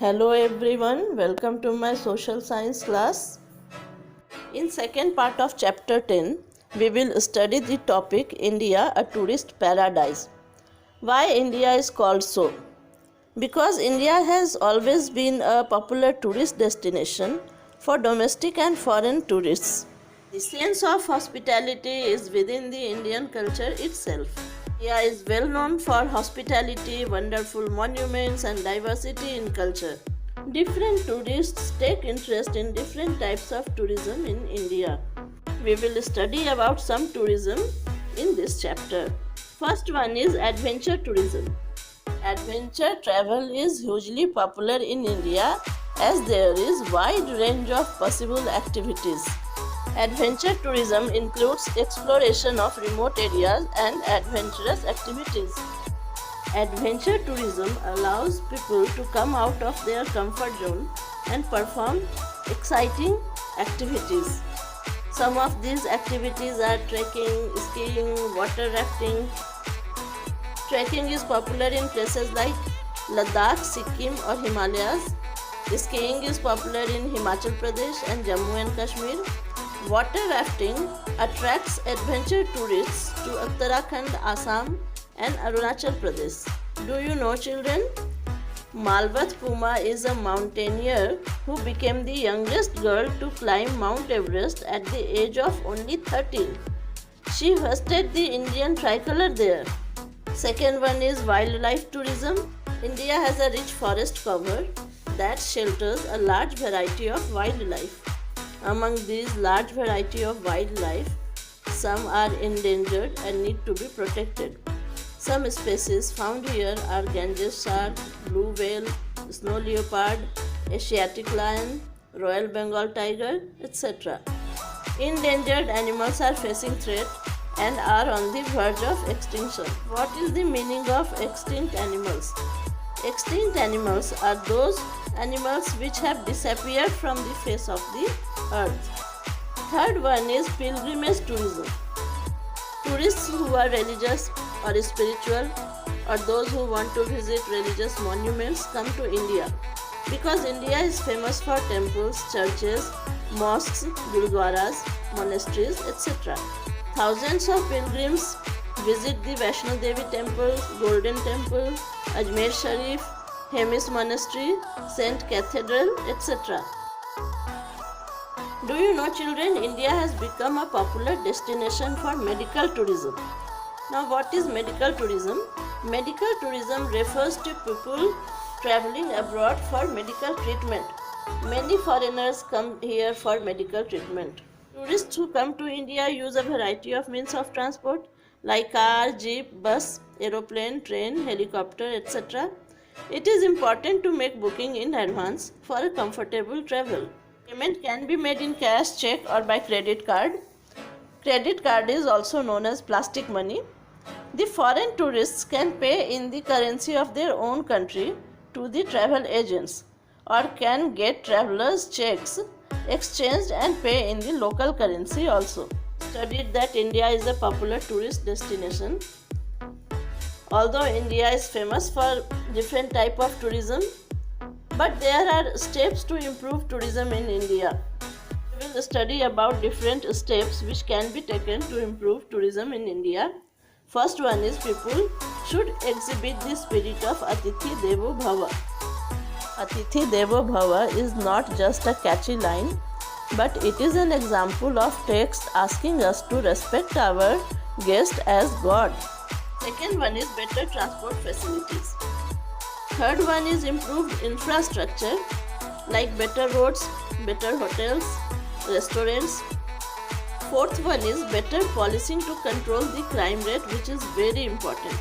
Hello everyone, welcome to my social science class. In second part of chapter 10, we will study the topic India, a tourist paradise. Why India is called so? Because India has always been a popular tourist destination for domestic and foreign tourists. The sense of hospitality is within the Indian culture itself. India is well known for hospitality, wonderful monuments, and diversity in culture. Different tourists take interest in different types of tourism in India. We will study about some tourism in this chapter. First one is adventure tourism. Adventure travel is hugely popular in India as there is wide range of possible activities. Adventure tourism includes exploration of remote areas and adventurous activities. Adventure tourism allows people to come out of their comfort zone and perform exciting activities. Some of these activities are trekking, skiing, water rafting. Trekking is popular in places like Ladakh, Sikkim or Himalayas. Skiing is popular in Himachal Pradesh and Jammu and Kashmir. Water rafting attracts adventure tourists to Uttarakhand, Assam and Arunachal Pradesh. Do you know, children? Malvat Puma is a mountaineer who became the youngest girl to climb Mount Everest at the age of only 13. She hoisted the Indian tricolor there. Second one is wildlife tourism. India has a rich forest cover that shelters a large variety of wildlife. Among these large variety of wildlife, some are endangered and need to be protected. Some species found here are Ganges shark, blue whale, snow leopard, Asiatic lion, Royal Bengal tiger, etc. Endangered animals are facing threat and are on the verge of extinction. What is the meaning of extinct animals? Extinct animals are those animals which have disappeared from the face of the earth. Third one is pilgrimage tourism. Tourists who are religious or spiritual or those who want to visit religious monuments come to India because India is famous for temples, churches, mosques, gurudwaras, monasteries, etc. Thousands of pilgrims visit the Vaishno Devi temple, Golden Temple, Ajmer Sharif, Hemis Monastery, Saint Cathedral, etc. Do you know, children, India has become a popular destination for medical tourism. Now, what is medical tourism? Medical tourism refers to people traveling abroad for medical treatment. Many foreigners come here for medical treatment. Tourists who come to India use a variety of means of transport like car, jeep, bus, aeroplane, train, helicopter, etc. It is important to make booking in advance for a comfortable travel. Payment can be made in cash, check or by credit card. Credit card is also known as plastic money. The foreign tourists can pay in the currency of their own country to the travel agents or can get travelers' checks exchanged and pay in the local currency also. Studied that India is a popular tourist destination. Although India is famous for different type of tourism, but there are steps to improve tourism in India. We will study about different steps which can be taken to improve tourism in India. First one is people should exhibit the spirit of Atithi Devo Bhava. Atithi Devo Bhava is not just a catchy line, but it is an example of text asking us to respect our guest as God. Second one is better transport facilities. Third one is improved infrastructure like better roads, better hotels, restaurants. Fourth one is better policing to control the crime rate, which is very important.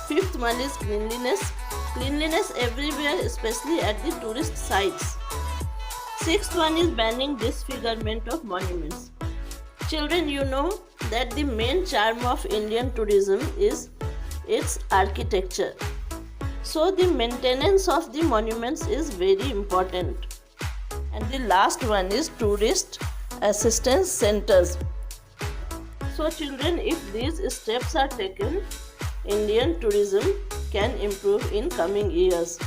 Fifth one is cleanliness. Cleanliness everywhere, especially at the tourist sites. Sixth one is banning disfigurement of monuments. Children, you know that the main charm of Indian tourism is its architecture. So the maintenance of the monuments is very important. And the last one is tourist assistance centers. So children, if these steps are taken, Indian tourism can improve in coming years.